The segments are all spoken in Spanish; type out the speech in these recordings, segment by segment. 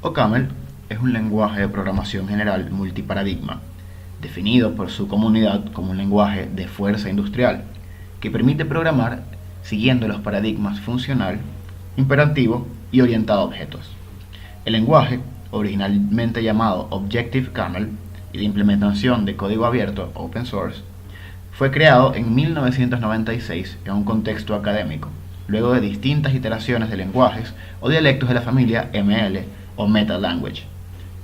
OCaml es un lenguaje de programación general multiparadigma, definido por su comunidad como un lenguaje de fuerza industrial, que permite programar siguiendo los paradigmas funcional, imperativo y orientado a objetos. El lenguaje, originalmente llamado Objective-Caml y de implementación de código abierto Open Source, fue creado en 1996 en un contexto académico, luego de distintas iteraciones de lenguajes o dialectos de la familia ML o Meta Language,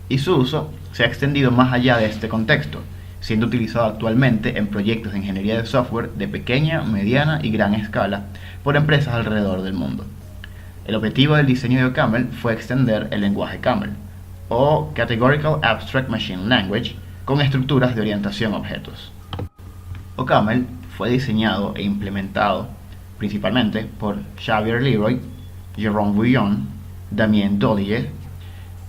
y su uso se ha extendido más allá de este contexto, siendo utilizado actualmente en proyectos de ingeniería de software de pequeña, mediana y gran escala por empresas alrededor del mundo. El objetivo del diseño de OCaml fue extender el lenguaje Caml, o Categorical Abstract Machine Language, con estructuras de orientación a objetos. OCaml fue diseñado e implementado principalmente por Xavier Leroy, Jérôme Bouillon, Damien Dollier,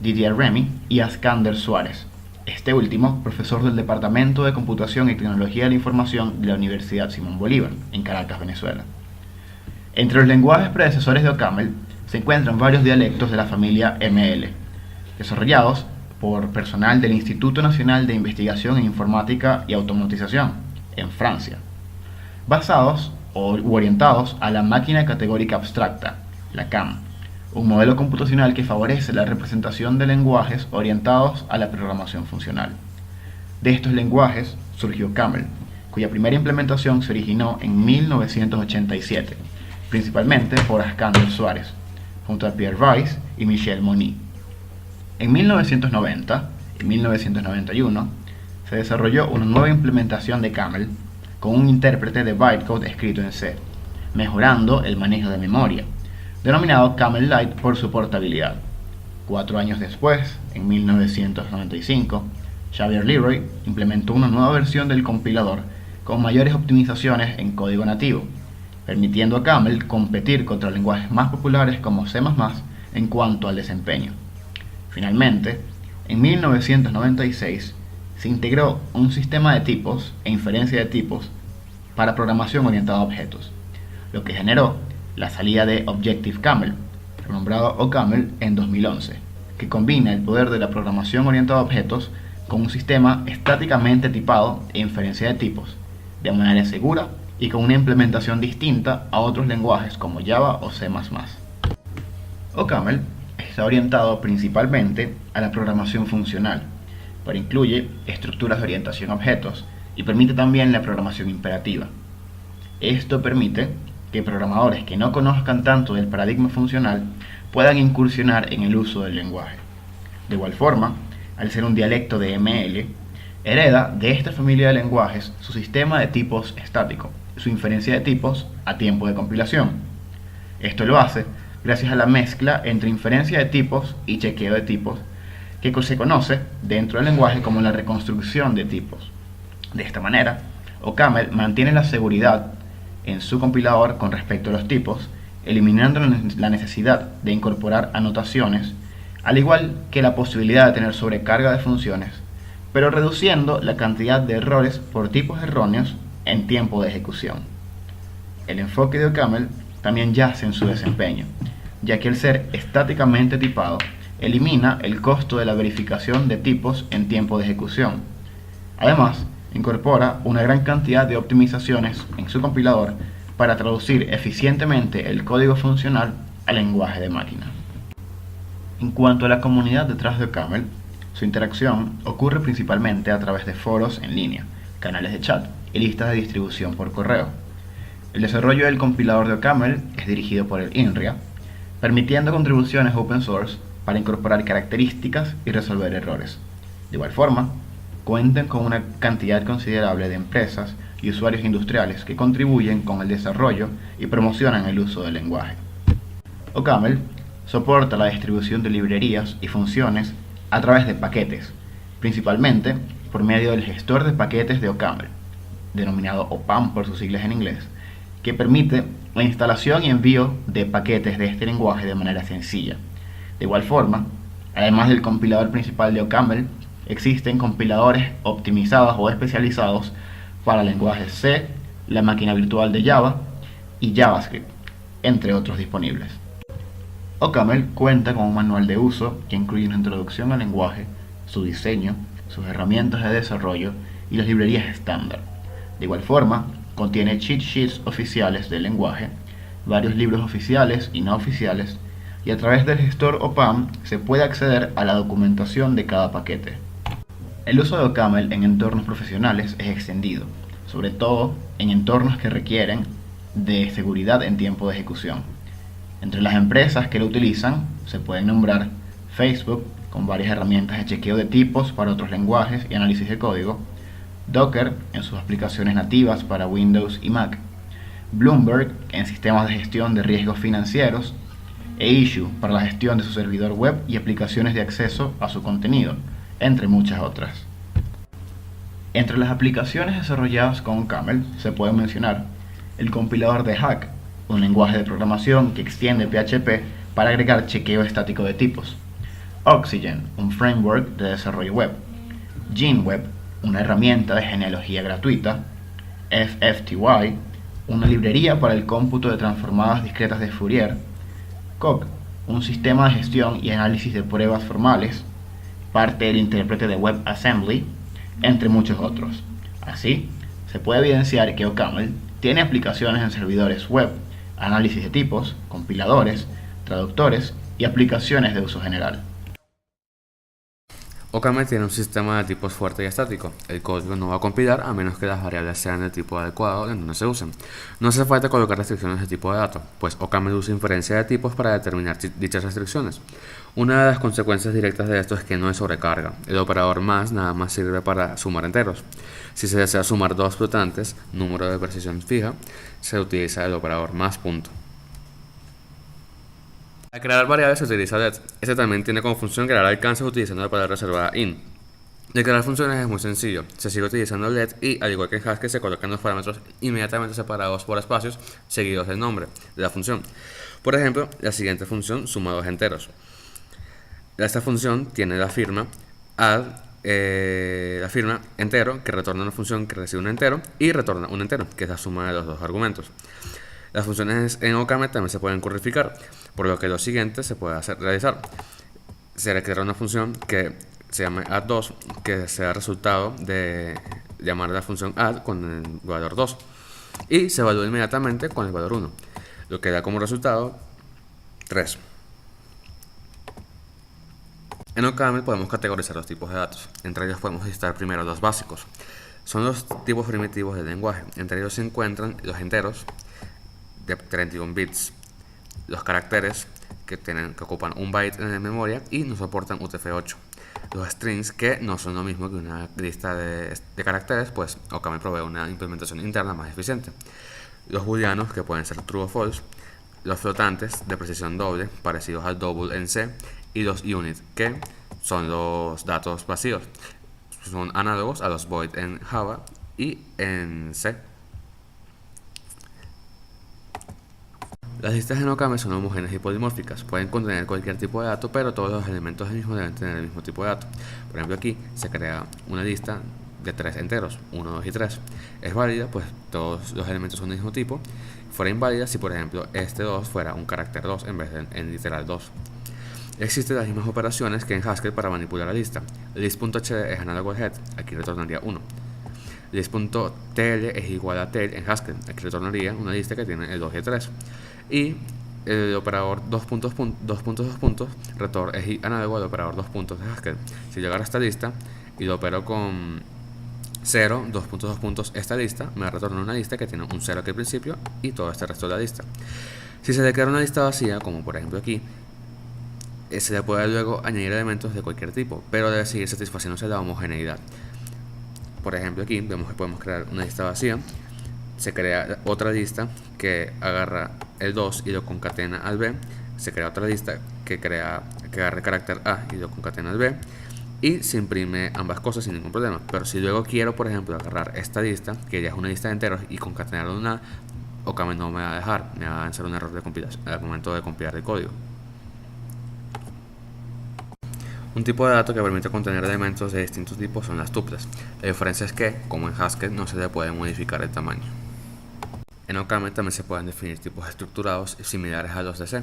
Didier Remy y Askander Suárez, este último profesor del Departamento de Computación y Tecnología de la Información de la Universidad Simón Bolívar, en Caracas, Venezuela. Entre los lenguajes predecesores de OCaml se encuentran varios dialectos de la familia ML, desarrollados por personal del Instituto Nacional de Investigación en Informática y Automatización, en Francia, basados u orientados a la máquina categórica abstracta, la CAM, un modelo computacional que favorece la representación de lenguajes orientados a la programación funcional. De estos lenguajes surgió Caml, cuya primera implementación se originó en 1987, principalmente por Askander Suárez, junto a Pierre Weiss y Michel Monier. En 1990 y 1991 se desarrolló una nueva implementación de Caml con un intérprete de bytecode escrito en C, mejorando el manejo de memoria, denominado Caml Lite por su portabilidad. 4 años después, en 1995, Xavier Leroy implementó una nueva versión del compilador con mayores optimizaciones en código nativo, permitiendo a Caml competir contra lenguajes más populares como C++ en cuanto al desempeño. Finalmente, en 1996 se integró un sistema de tipos e inferencia de tipos para programación orientada a objetos, lo que generó la salida de Objective-Caml, renombrado OCaml en 2011, que combina el poder de la programación orientada a objetos con un sistema estáticamente tipado e inferencia de tipos, de manera segura y con una implementación distinta a otros lenguajes como Java o C++. OCaml está orientado principalmente a la programación funcional, pero incluye estructuras de orientación a objetos y permite también la programación imperativa. Esto permite que programadores que no conozcan tanto del paradigma funcional puedan incursionar en el uso del lenguaje. De igual forma, al ser un dialecto de ML, hereda de esta familia de lenguajes su sistema de tipos estático, su inferencia de tipos a tiempo de compilación. Esto lo hace gracias a la mezcla entre inferencia de tipos y chequeo de tipos, que se conoce dentro del lenguaje como la reconstrucción de tipos. De esta manera, OCaml mantiene la seguridad en su compilador con respecto a los tipos, eliminando la necesidad de incorporar anotaciones, al igual que la posibilidad de tener sobrecarga de funciones, pero reduciendo la cantidad de errores por tipos erróneos en tiempo de ejecución. El enfoque de OCaml también yace en su desempeño, ya que al ser estáticamente tipado, elimina el costo de la verificación de tipos en tiempo de ejecución. Además, incorpora una gran cantidad de optimizaciones en su compilador para traducir eficientemente el código funcional al lenguaje de máquina. En cuanto a la comunidad detrás de OCaml, su interacción ocurre principalmente a través de foros en línea, canales de chat y listas de distribución por correo. El desarrollo del compilador de OCaml es dirigido por el INRIA, permitiendo contribuciones open source para incorporar características y resolver errores. De igual forma, cuentan con una cantidad considerable de empresas y usuarios industriales que contribuyen con el desarrollo y promocionan el uso del lenguaje. OCaml soporta la distribución de librerías y funciones a través de paquetes, principalmente por medio del gestor de paquetes de OCaml, denominado OPAM por sus siglas en inglés, que permite la instalación y envío de paquetes de este lenguaje de manera sencilla. De igual forma, además del compilador principal de OCaml, existen compiladores optimizados o especializados para lenguajes C, la máquina virtual de Java y JavaScript, entre otros disponibles. OCaml cuenta con un manual de uso que incluye una introducción al lenguaje, su diseño, sus herramientas de desarrollo y las librerías estándar. De igual forma, contiene cheat sheets oficiales del lenguaje, varios libros oficiales y no oficiales, y a través del gestor OPAM se puede acceder a la documentación de cada paquete. El uso de OCaml en entornos profesionales es extendido, sobre todo en entornos que requieren de seguridad en tiempo de ejecución. Entre las empresas que lo utilizan se pueden nombrar Facebook, con varias herramientas de chequeo de tipos para otros lenguajes y análisis de código, Docker en sus aplicaciones nativas para Windows y Mac, Bloomberg en sistemas de gestión de riesgos financieros, e Issue para la gestión de su servidor web y aplicaciones de acceso a su contenido, entre muchas otras. Entre las aplicaciones desarrolladas con OCaml se puede mencionar el compilador de Hack, un lenguaje de programación que extiende PHP para agregar chequeo estático de tipos, Oxygen, un framework de desarrollo web, GeneWeb, una herramienta de genealogía gratuita, FFTY, una librería para el cómputo de transformadas discretas de Fourier, Coq, un sistema de gestión y análisis de pruebas formales, parte del intérprete de WebAssembly, entre muchos otros. Así, se puede evidenciar que OCaml tiene aplicaciones en servidores web, análisis de tipos, compiladores, traductores y aplicaciones de uso general. OCaml tiene un sistema de tipos fuerte y estático. El código no va a compilar a menos que las variables sean del tipo adecuado en donde se usen. No hace falta colocar restricciones de tipo de dato, pues OCaml usa inferencia de tipos para determinar dichas restricciones. Una de las consecuencias directas de esto es que no es sobrecarga. El operador más nada más sirve para sumar enteros. Si se desea sumar dos flotantes, número de precisión fija, se utiliza el operador más punto. Al crear variables se utiliza let. Este también tiene como función crear alcances utilizando la palabra reservada in. De crear funciones es muy sencillo. Se sigue utilizando let y, al igual que en Haskell, se colocan los parámetros inmediatamente separados por espacios seguidos del nombre de la función. Por ejemplo, la siguiente función suma dos enteros. Esta función tiene la firma add entero, que retorna una función que recibe un entero, y retorna un entero, que es la suma de los dos argumentos. Las funciones en OCaml también se pueden currificar, por lo que lo siguiente se puede realizar. Se requiere una función que se llama add2, que sea resultado de llamar a la función add con el valor 2, y se evalúa inmediatamente con el valor 1, lo que da como resultado 3. En OCaml podemos categorizar los tipos de datos. Entre ellos podemos listar primero los básicos. Son los tipos primitivos del lenguaje. Entre ellos se encuentran los enteros de 31 bits, los caracteres que ocupan un byte en la memoria y no soportan UTF-8, los strings, que no son lo mismo que una lista de caracteres, pues OCaml provee una implementación interna más eficiente, los booleanos, que pueden ser true o false, los flotantes de precisión doble, parecidos al double en C, y los unit, que son los datos vacíos, son análogos a los void en Java y en C. Las listas en OCaml son homogéneas y polimórficas. Pueden contener cualquier tipo de dato, pero todos los elementos del mismo deben tener el mismo tipo de dato. Por ejemplo, aquí se crea una lista de 3 enteros, 1, 2 y 3. Es válida, pues todos los elementos son del mismo tipo. Fuera inválida si, por ejemplo, este 2 fuera un carácter 2 en vez de en literal 2. Existen las mismas operaciones que en Haskell para manipular la lista. List.hd es análogo al head, aquí retornaría 1. List.tl es igual a tail en Haskell, aquí retornaría una lista que tiene el 2 y el 3. Y el operador 2 puntos, retorn es análogo al operador 2 puntos de Haskell. Si yo agarro esta lista y lo opero con 0, 2 puntos, esta lista me va a retornar una lista que tiene un 0 aquí al principio y todo este resto de la lista. Si se declara una lista vacía, como por ejemplo aquí, se le puede luego añadir elementos de cualquier tipo, pero debe seguir satisfaciéndose la homogeneidad. Por ejemplo, aquí vemos que podemos crear una lista vacía. Se crea otra lista que agarra el 2 y lo concatena al B. Se crea otra lista que agarra el carácter A y lo concatena al B. Y se imprime ambas cosas sin ningún problema. Pero si luego quiero, por ejemplo, agarrar esta lista, que ya es una lista de enteros, y concatenarla en una, OCaml no me va a dejar. Me va a hacer un error de compilación al momento de compilar el código. Un tipo de dato que permite contener elementos de distintos tipos son las tuplas. La diferencia es que, como en Haskell, no se le puede modificar el tamaño. En OCaml también se pueden definir tipos estructurados similares a los de C.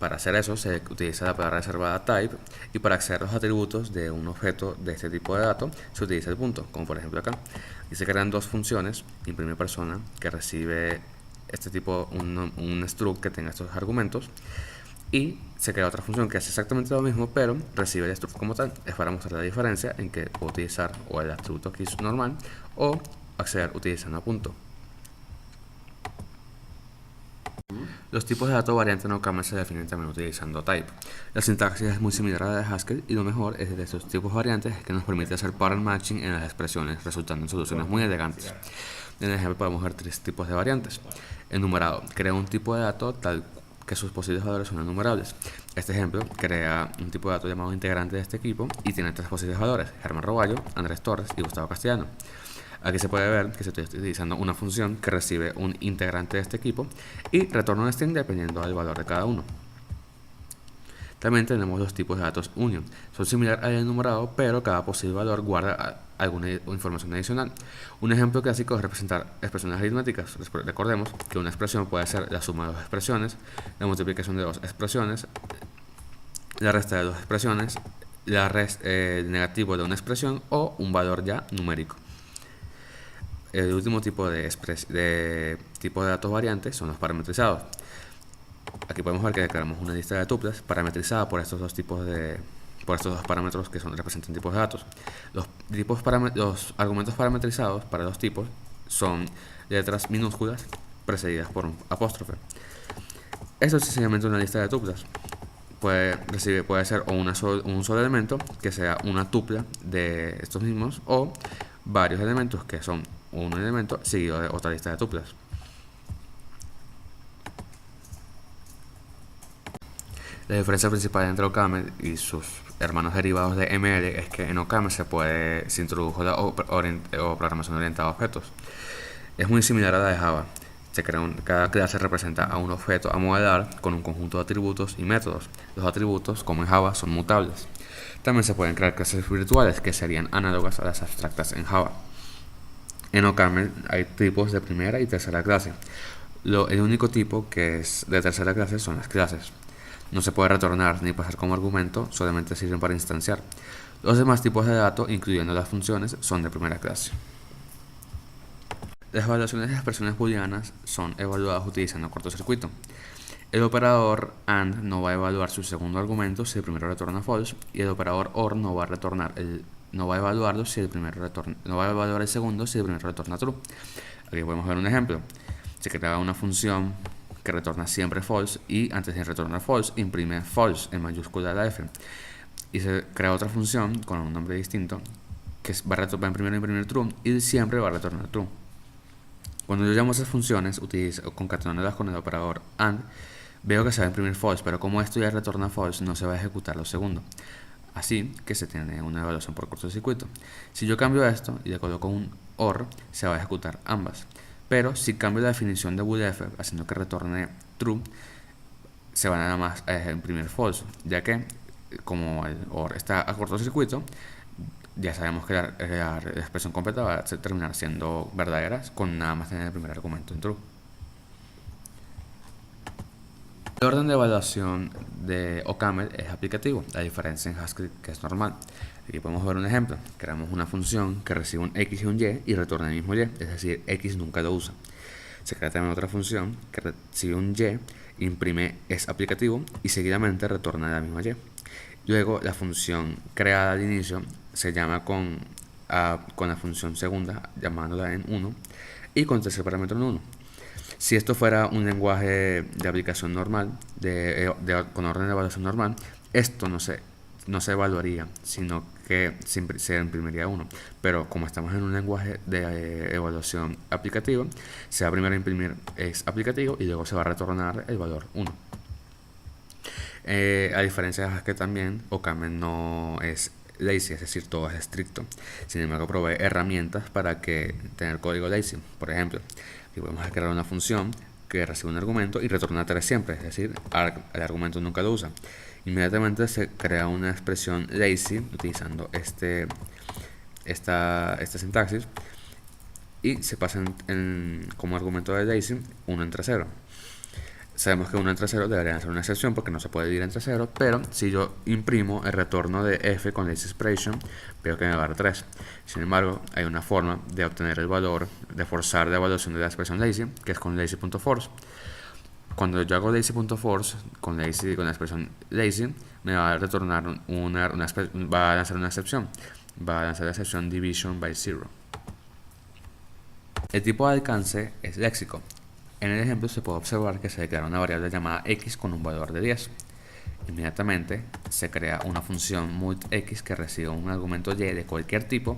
Para hacer eso se utiliza la palabra reservada type, y para acceder a los atributos de un objeto de este tipo de datos se utiliza el punto, como por ejemplo acá. Y se crean dos funciones: imprime persona, que recibe este tipo, un struct que tenga estos argumentos, y se crea otra función que hace exactamente lo mismo, pero recibe el struct como tal. Es para mostrar la diferencia en que puedo utilizar o el atributo aquí normal o acceder utilizando punto. Los tipos de datos variantes en OCaml se definen también utilizando type. La sintaxis es muy similar a la de Haskell, y lo mejor es de estos tipos variantes es que nos permite hacer pattern matching en las expresiones, resultando en soluciones muy elegantes. En el ejemplo podemos ver tres tipos de variantes. Enumerado: crea un tipo de dato tal que sus posibles valores son enumerables. Este ejemplo crea un tipo de dato llamado integrante de este equipo y tiene tres posibles valores: Germán Roballo, Andrés Torres y Gustavo Castellano. Aquí se puede ver que se está utilizando una función que recibe un integrante de este equipo y retorna un string dependiendo del valor de cada uno. También tenemos los tipos de datos union. Son similares al enumerado, pero cada posible valor guarda alguna información adicional. Un ejemplo clásico es representar expresiones aritméticas. Recordemos que una expresión puede ser la suma de dos expresiones, la multiplicación de dos expresiones, la resta de dos expresiones, el negativo de una expresión o un valor ya numérico. El último tipo de datos variantes son los parametrizados. Aquí podemos ver que declaramos una lista de tuplas parametrizada por estos dos parámetros que representan tipos de datos. Los argumentos parametrizados para los tipos son letras minúsculas precedidas por un apóstrofe. Esto es sencillamente una lista de tuplas. Puede ser o un solo elemento, que sea una tupla de estos mismos, o varios elementos, que son un elemento seguido de otra lista de tuplas. La diferencia principal entre OCaml y sus hermanos derivados de ML es que en OCaml se introdujo la programación orientada a objetos. Es muy similar a la de Java. Cada clase representa a un objeto a modelar con un conjunto de atributos y métodos. Los atributos, como en Java, son mutables. También se pueden crear clases virtuales, que serían análogas a las abstractas en Java. En OCaml hay tipos de primera y tercera clase. El único tipo que es de tercera clase son las clases. No se puede retornar ni pasar como argumento, solamente sirven para instanciar. Los demás tipos de datos, incluyendo las funciones, son de primera clase. Las evaluaciones de expresiones booleanas son evaluadas utilizando cortocircuito. El operador AND no va a evaluar su segundo argumento si el primero retorna false, y el operador OR no va a evaluar el segundo si el primero retorna true. Aquí podemos ver un ejemplo. Se crea una función que retorna siempre false, y antes de retornar false imprime false en mayúscula la F, y se crea otra función con un nombre distinto que va a imprimir true, y siempre va a retornar true. Cuando yo llamo a esas funciones concatenándolas con el operador AND, veo que se va a imprimir false, pero como esto ya retorna false, no se va a ejecutar lo segundo. Así que se tiene una evaluación por cortocircuito. Si yo cambio esto y le coloco un OR, se va a ejecutar ambas. Pero si cambio la definición de booleaf haciendo que retorne true, se va nada más a imprimir false, ya que como el OR está a cortocircuito, ya sabemos que la expresión completa va a terminar siendo verdadera con nada más tener el primer argumento en true. El orden de evaluación de OCaml es aplicativo, la diferencia en Haskell que es normal. Aquí podemos ver un ejemplo. Creamos una función que recibe un X y un Y y retorna el mismo Y, es decir, X nunca lo usa. Se crea también otra función que recibe un Y, imprime es aplicativo y seguidamente retorna la misma Y. Luego la función creada al inicio se llama con la función segunda, llamándola en 1, y con el tercer parámetro en 1. Si esto fuera un lenguaje de aplicación normal, con orden de evaluación normal, esto no se evaluaría, sino que se imprimiría 1. Pero como estamos en un lenguaje de evaluación aplicativa, se va primero a imprimir es aplicativo y luego se va a retornar el valor 1. A diferencia de Haskell también, OCaml no es lazy, es decir, todo es estricto. Sin embargo, provee herramientas para tener código lazy. Por ejemplo, aquí podemos crear una función que recibe un argumento y retorna 3 siempre, es decir, el argumento nunca lo usa. Inmediatamente se crea una expresión lazy utilizando esta sintaxis, y se pasa como argumento de lazy 1 entre 0. Sabemos que 1 entre 0 debería ser una excepción porque no se puede dividir entre 0, pero si yo imprimo el retorno de f con lazy expression, veo que me va a dar 3. Sin embargo, hay una forma de obtener el valor, de forzar la evaluación de la expresión lazy, que es con lazy.force. Cuando yo hago lazy.force con la expresión lazy, me va a retornar va a lanzar una excepción. Va a lanzar la excepción division by 0. El tipo de alcance es léxico. En el ejemplo se puede observar que se declara una variable llamada x con un valor de 10. Inmediatamente se crea una función mult_x que recibe un argumento y de cualquier tipo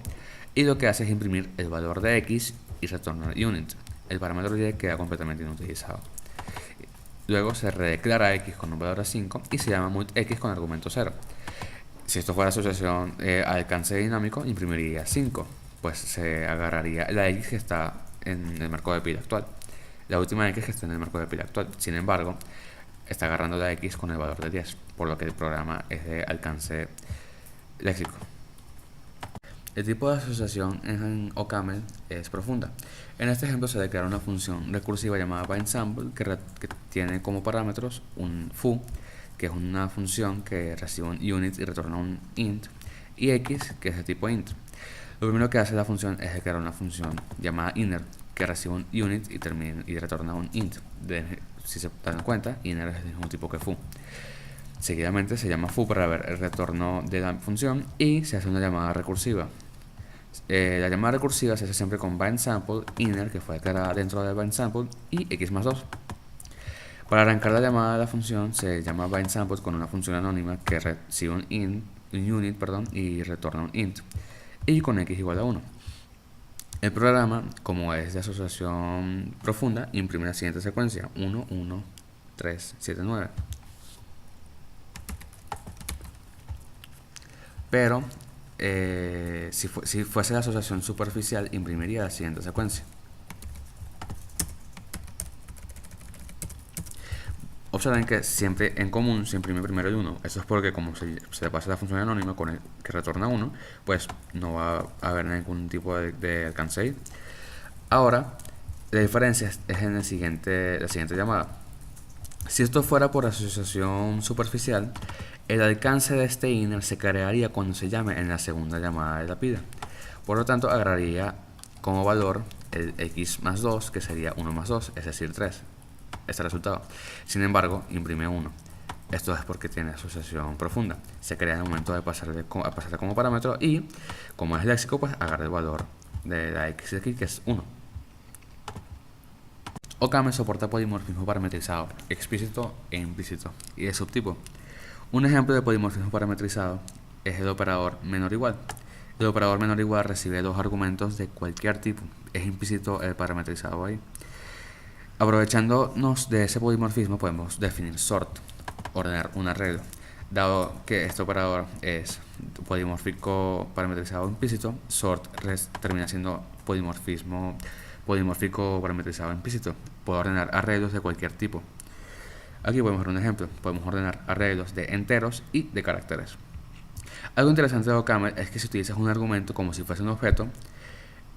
y lo que hace es imprimir el valor de x y retornar unit. El parámetro y queda completamente inutilizado. Luego se redeclara x con un valor de 5 y se llama mult_x con argumento 0. Si esto fuera asociación alcance dinámico, imprimiría 5, pues se agarraría la x que está en el marco de pila actual. La última x que está en el marco de pila actual. Sin embargo, está agarrando la x con el valor de 10, por lo que el programa es de alcance léxico. El tipo de asociación en OCaml es profunda. En este ejemplo se declara una función recursiva llamada bindSample que tiene como parámetros un foo, que es una función que recibe un unit y retorna un int, y x, que es de tipo int. Lo primero que hace la función es declarar una función llamada inner, que recibe un unit y retorna un int. Si se dan cuenta, inner es del mismo tipo que foo. Seguidamente se llama foo para ver el retorno de la función y se hace una llamada recursiva. La llamada recursiva se hace siempre con bindSample inner, que fue declarada dentro de bindSample, y x más 2. Para arrancar la llamada de la función se llama bindSample con una función anónima que recibe un unit y retorna un int, y con x igual a 1. El programa, como es de asociación profunda, imprime la siguiente secuencia: 1, 1, 3, 7, 9. Pero si fuese la asociación superficial, imprimiría la siguiente secuencia. Observen que siempre en común se imprime primero el 1. Eso es porque como se le pasa la función anónima con el que retorna 1, pues no va a haber ningún tipo de alcance ahí. Ahora, la diferencia es en la siguiente llamada. Si esto fuera por asociación superficial, el alcance de este inner se crearía cuando se llame en la segunda llamada de la pila. Por lo tanto, agarraría como valor el x más 2, que sería 1 más 2, es decir, 3. Este resultado. Sin embargo, imprime 1. Esto es porque tiene asociación profunda. Se crea en el momento de pasarle como parámetro y, como es léxico, pues agarra el valor de la x de aquí, que es 1. OCaml soporta polimorfismo parametrizado, explícito e implícito, y de subtipo. Un ejemplo de polimorfismo parametrizado es el operador menor igual. El operador menor igual recibe dos argumentos de cualquier tipo. Es implícito el parametrizado ahí. Aprovechándonos de ese polimorfismo podemos definir sort, ordenar un arreglo. Dado que este operador es polimórfico parametrizado implícito, sort termina siendo polimórfico parametrizado implícito. Puedo ordenar arreglos de cualquier tipo. Aquí podemos ver un ejemplo. Podemos ordenar arreglos de enteros y de caracteres. Algo interesante de OCaml es que si utilizas un argumento como si fuese un objeto,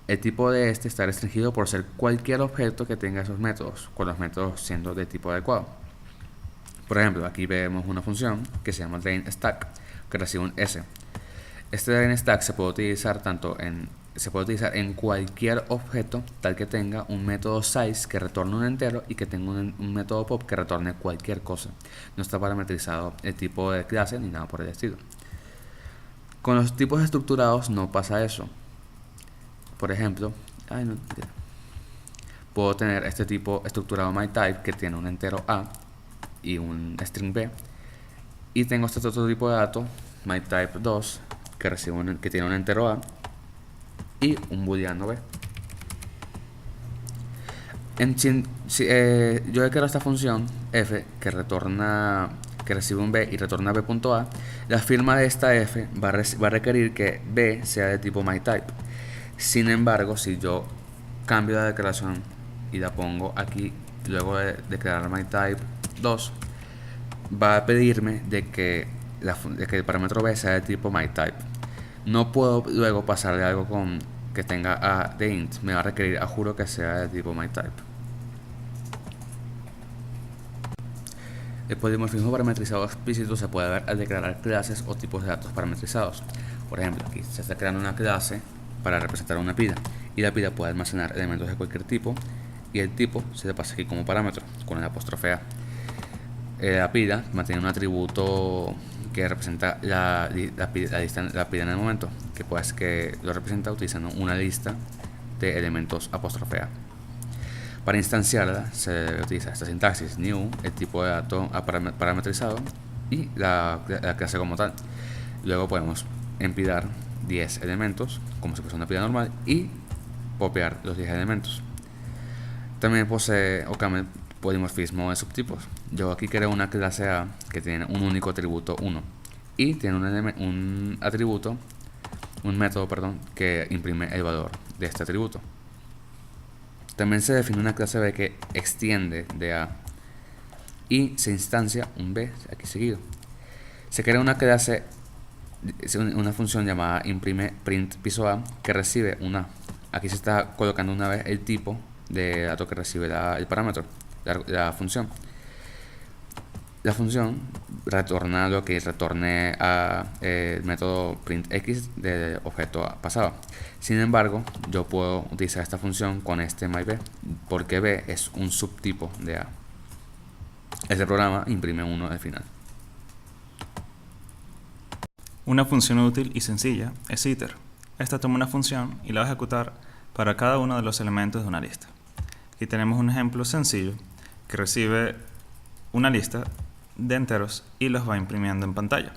el tipo de este está restringido por ser cualquier objeto que tenga esos métodos, con los métodos siendo de tipo adecuado. Por ejemplo, aquí vemos una función que se llama drainStack, que recibe un s. Este drainStack se puede utilizar en cualquier objeto tal que tenga un método size que retorne un entero y que tenga un método pop que retorne cualquier cosa. No está parametrizado el tipo de clase ni nada por el estilo. Con los tipos estructurados no pasa eso. Por ejemplo, puedo tener este tipo estructurado myType que tiene un entero A y un string B, y tengo este otro tipo de dato myType2 que tiene un entero A y un booleano B. Yo declaro esta función f que recibe un b y retorna b.a. La firma de esta f va a requerir que b sea de tipo myType. Sin embargo, si yo cambio la declaración y la pongo aquí, luego de declarar myType2, va a pedirme de que el parámetro b sea de tipo myType. No puedo luego pasarle algo con que tenga a de int. Me va a requerir a juro que sea de tipo myType. El polimorfismo parametrizado explícito se puede ver al declarar clases o tipos de datos parametrizados. Por ejemplo, aquí se está creando una clase para representar una pila, y la pila puede almacenar elementos de cualquier tipo, y el tipo se le pasa aquí como parámetro, con el apóstrofe A. La pila mantiene un atributo que representa la pila en el momento, que lo representa utilizando una lista de elementos apóstrofe A. Para instanciarla se utiliza esta sintaxis: new, el tipo de dato parametrizado, y la clase como tal. Luego podemos empillar 10 elementos como si fuese una pila normal y popear los 10 elementos. También posee OCaml polimorfismo de subtipos. Yo aquí creo una clase A que tiene un único atributo 1 y tiene un método que imprime el valor de este atributo. También se define una clase B que extiende de A y se instancia un B aquí seguido. Se crea una clase, una función llamada imprime print piso A, que recibe una. Aquí se está colocando una vez el tipo de dato que recibe el parámetro, la función. La función retorna lo que retorne a el método printx del objeto pasado. Sin embargo, yo puedo utilizar esta función con este myB, porque B es un subtipo de A. Este programa imprime 1 al final. Una función útil y sencilla es iter. Esta toma una función y la va a ejecutar para cada uno de los elementos de una lista. Aquí tenemos un ejemplo sencillo que recibe una lista de enteros y los va imprimiendo en pantalla.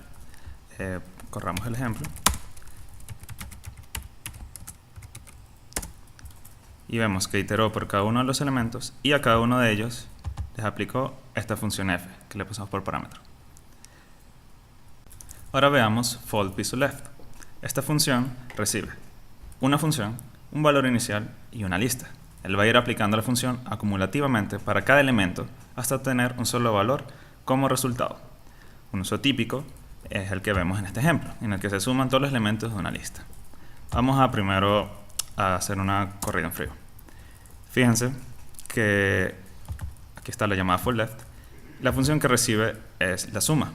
Corramos el ejemplo y vemos que iteró por cada uno de los elementos y a cada uno de ellos les aplicó esta función f que le pasamos por parámetro. Ahora veamos fold piso left. Esta función recibe una función, un valor inicial y una lista. Él va a ir aplicando la función acumulativamente para cada elemento hasta obtener un solo valor como resultado. Un uso típico es el que vemos en este ejemplo, en el que se suman todos los elementos de una lista. Vamos a primero a hacer una corrida en frío. Fíjense que aquí está la llamada fold left. La función que recibe es la suma.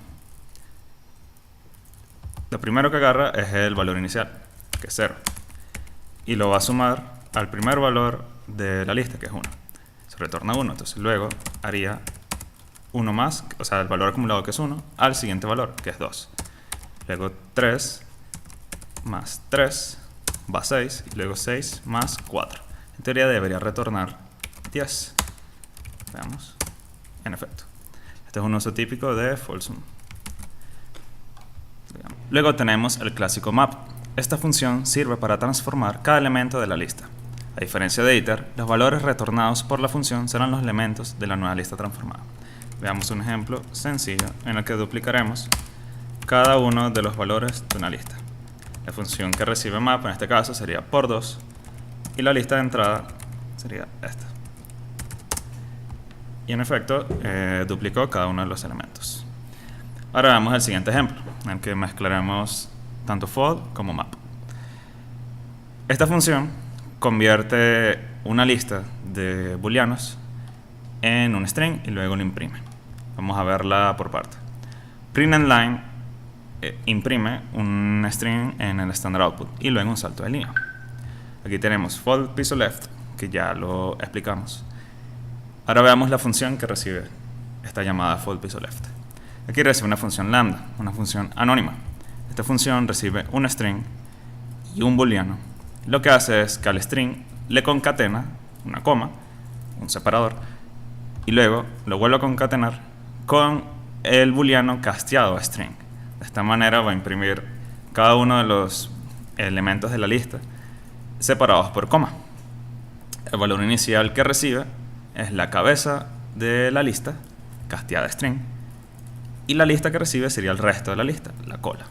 Lo primero que agarra es el valor inicial, que es 0, y lo va a sumar al primer valor de la lista, que es 1. Se retorna 1, entonces luego haría 1 más, o sea, el valor acumulado, que es 1, al siguiente valor, que es 2. Luego 3 más 3 va a 6, y luego 6 más 4. En teoría debería retornar 10. Veamos. En efecto. Este es un uso típico de fold sum. Luego tenemos el clásico map. Esta función sirve para transformar cada elemento de la lista. A diferencia de iter, los valores retornados por la función serán los elementos de la nueva lista transformada. Veamos un ejemplo sencillo en el que duplicaremos cada uno de los valores de una lista. La función que recibe map en este caso sería por 2 y la lista de entrada sería esta. Y en efecto, duplicó cada uno de los elementos. Ahora veamos el siguiente ejemplo, en el que mezclaremos tanto fold como map. Esta función convierte una lista de booleanos en un string y luego lo imprime. Vamos a verla por parte. Print_line imprime un string en el standard output y luego un salto de línea. Aquí tenemos fold piso left, que ya lo explicamos. Ahora veamos la función que recibe esta llamada fold piso left. Aquí recibe una función lambda, una función anónima. Esta función recibe un string y un booleano. Lo que hace es que al string le concatena una coma, un separador, y luego lo vuelve a concatenar con el booleano casteado a string. De esta manera va a imprimir cada uno de los elementos de la lista separados por coma. El valor inicial que recibe es la cabeza de la lista casteada a string, y la lista que recibe sería el resto de la lista, la cola.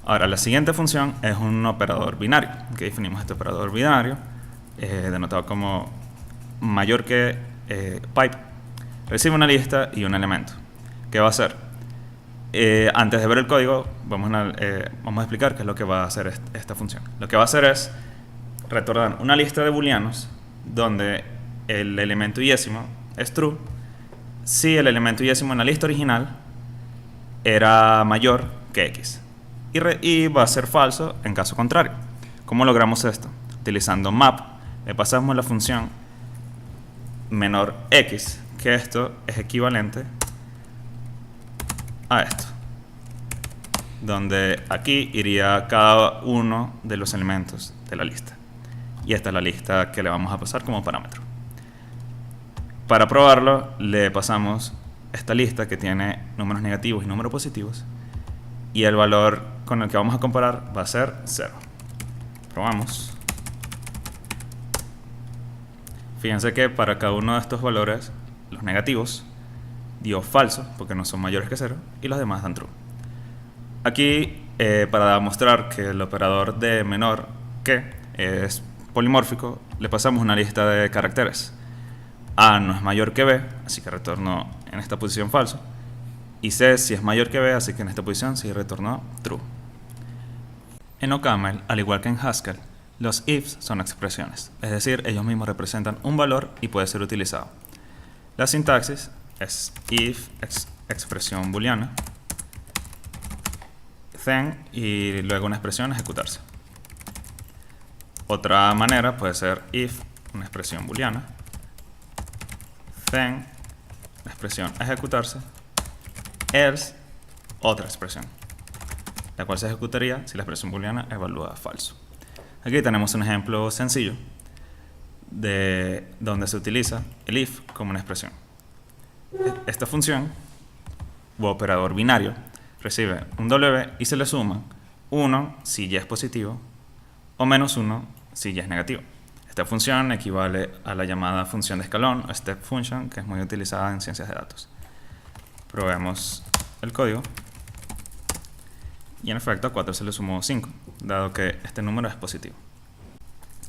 Ahora, la siguiente función es un operador binario. Aquí definimos este operador binario, denotado como mayor que pipe. Recibe una lista y un elemento. ¿Qué va a hacer? Antes de ver el código, vamos a explicar qué es lo que va a hacer esta función. Lo que va a hacer es retornar una lista de booleanos donde el elemento yésimo es true si el elemento yésimo en la lista original era mayor que x. Y va a ser falso en caso contrario. ¿Cómo logramos esto? Utilizando map, le pasamos la función menor x, que esto es equivalente a esto, donde aquí iría cada uno de los elementos de la lista. Y esta es la lista que le vamos a pasar como parámetro. Para probarlo, le pasamos esta lista que tiene números negativos y números positivos, y el valor con el que vamos a comparar va a ser 0. Probamos. Fíjense que para cada uno de estos valores, los negativos dio falso, porque no son mayores que 0, y los demás dan true. Aquí, para demostrar que el operador de menor que es polimórfico, le pasamos una lista de caracteres. A no es mayor que B, así que retornó en esta posición falso. Y C si es mayor que B, así que en esta posición sí retornó true. En OCaml, al igual que en Haskell, los ifs son expresiones, es decir, ellos mismos representan un valor y puede ser utilizado. La sintaxis es if expresión booleana, then y luego una expresión ejecutarse. Otra manera puede ser if una expresión booleana, then la expresión ejecutarse, else otra expresión, la cual se ejecutaría si la expresión booleana evalúa falso. Aquí tenemos un ejemplo sencillo de donde se utiliza el if como una expresión. Esta función u operador binario recibe un W y se le suma 1 si y es positivo o menos 1 si y es negativo. Esta función equivale a la llamada función de escalón o step function, que es muy utilizada en ciencias de datos. Probemos el código y en efecto a 4 se le sumó 5, dado que este número es positivo.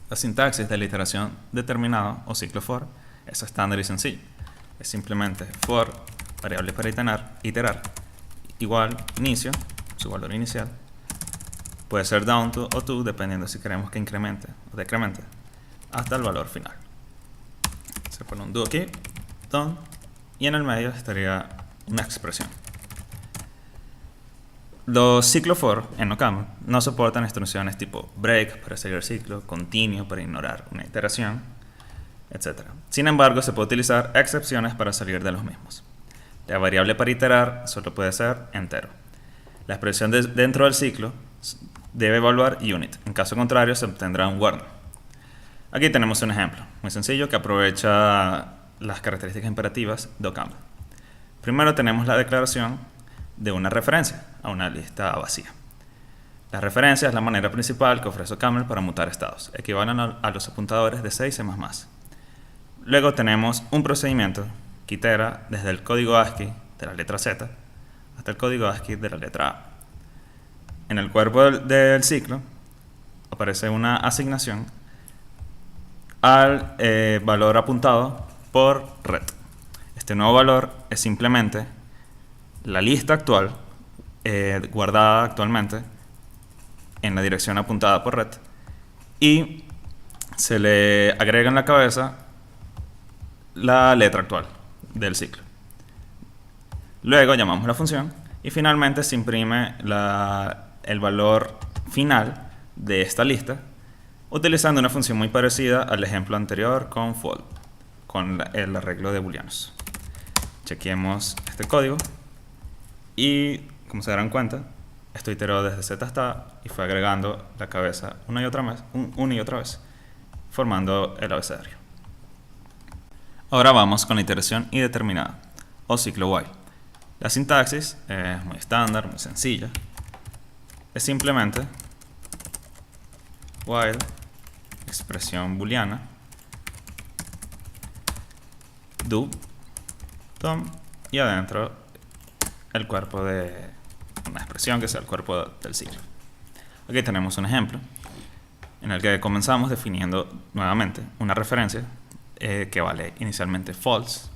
La sintaxis de la iteración determinada o ciclo for es estándar y sencillo. Es simplemente for, variable para iterar, igual inicio, su valor inicial. Puede ser down to o to, dependiendo si queremos que incremente o decremente, hasta el valor final. Se pone un do aquí, done, y en el medio estaría una expresión. Los ciclo for en OCaml no soportan instrucciones tipo break para seguir el ciclo, continue para ignorar una iteración, etc. Sin embargo, se puede utilizar excepciones para salir de los mismos. La variable para iterar solo puede ser entero. La expresión dentro del ciclo debe evaluar unit, en caso contrario se obtendrá un warning. Aquí tenemos un ejemplo muy sencillo que aprovecha las características imperativas de OCaml. Primero tenemos la declaración de una referencia a una lista vacía. La referencia es la manera principal que ofrece OCaml para mutar estados, equivalen a los apuntadores de C y C++. Luego tenemos un procedimiento que itera desde el código ASCII de la letra Z hasta el código ASCII de la letra A. En el cuerpo del ciclo aparece una asignación al valor apuntado por red. Este nuevo valor es simplemente la lista actual guardada actualmente en la dirección apuntada por red y se le agrega en la cabeza la letra actual del ciclo. Luego llamamos la función y finalmente se imprime el valor final de esta lista utilizando una función muy parecida al ejemplo anterior con fold, con el arreglo de booleanos. Chequeemos este código y, como se darán cuenta, esto iteró desde Z hasta A y fue agregando la cabeza una y otra vez, formando el abecedario. Ahora vamos con la iteración indeterminada, o ciclo while. La sintaxis es muy estándar, muy sencilla. Es simplemente while, expresión booleana, do, tom, y adentro el cuerpo de una expresión que sea el cuerpo del ciclo. Aquí tenemos un ejemplo en el que comenzamos definiendo nuevamente una referencia que vale inicialmente false.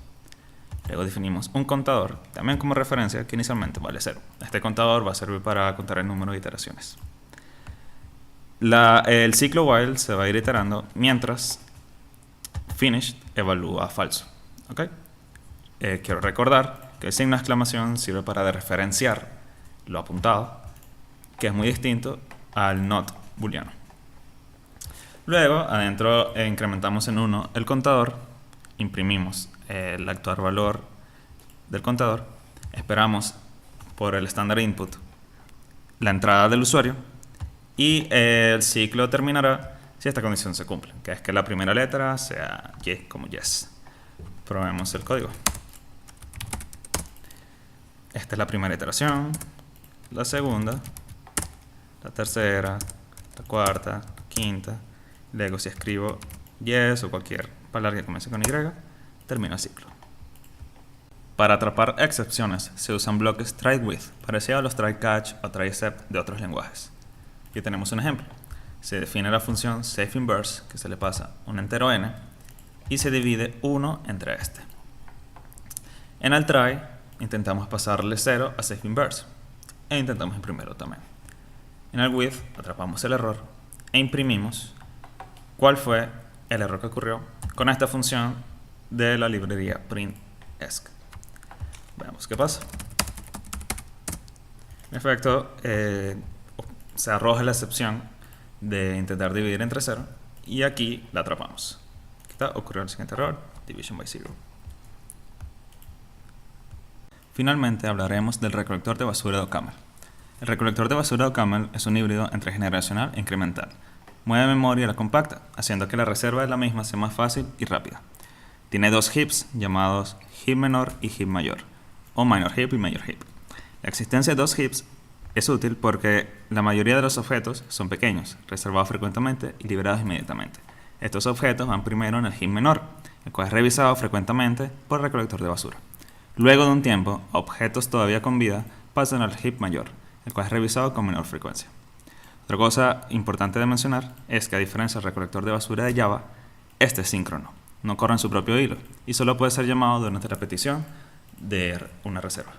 Luego definimos un contador también como referencia que inicialmente vale 0. Este contador va a servir para contar el número de iteraciones. El ciclo while se va a ir iterando mientras finished evalúa falso. ¿Okay? quiero recordar que el signo de exclamación sirve para referenciar lo apuntado, que es muy distinto al not booleano. Luego, adentro incrementamos en 1 el contador, imprimimos el actual valor del contador, esperamos por el estándar input la entrada del usuario y el ciclo terminará si esta condición se cumple, que es que la primera letra sea Y como yes. Probemos el código. Esta es la primera iteración, la segunda, la tercera, la cuarta, la quinta. Luego si escribo yes o cualquier palabra que comience con Y, termina el ciclo. Para atrapar excepciones se usan bloques try-with, parecidos a los try-catch o try-except de otros lenguajes. Aquí tenemos un ejemplo. Se define la función safeinverse, que se le pasa un entero n, y se divide 1 entre este. En el try intentamos pasarle 0 a safeinverse e intentamos imprimirlo también. En el with atrapamos el error e imprimimos cuál fue el error que ocurrió con esta función de la librería printesc. Veamos qué pasa. En efecto, se arroja la excepción de intentar dividir entre 0 y aquí la atrapamos. Aquí está, ocurrió el siguiente error, division by 0. Finalmente hablaremos del recolector de basura de OCaml. El recolector de basura de OCaml es un híbrido entre generacional e incremental. Mueve memoria a la compacta, haciendo que la reserva de la misma sea más fácil y rápida. Tiene dos heaps llamados heap menor y heap mayor, o minor heap y major heap. La existencia de dos heaps es útil porque la mayoría de los objetos son pequeños, reservados frecuentemente y liberados inmediatamente. Estos objetos van primero en el heap menor, el cual es revisado frecuentemente por el recolector de basura. Luego de un tiempo, objetos todavía con vida pasan al heap mayor, el cual es revisado con menor frecuencia. Otra cosa importante de mencionar es que a diferencia del recolector de basura de Java, este es síncrono, no corre en su propio hilo y solo puede ser llamado durante la petición de una reserva.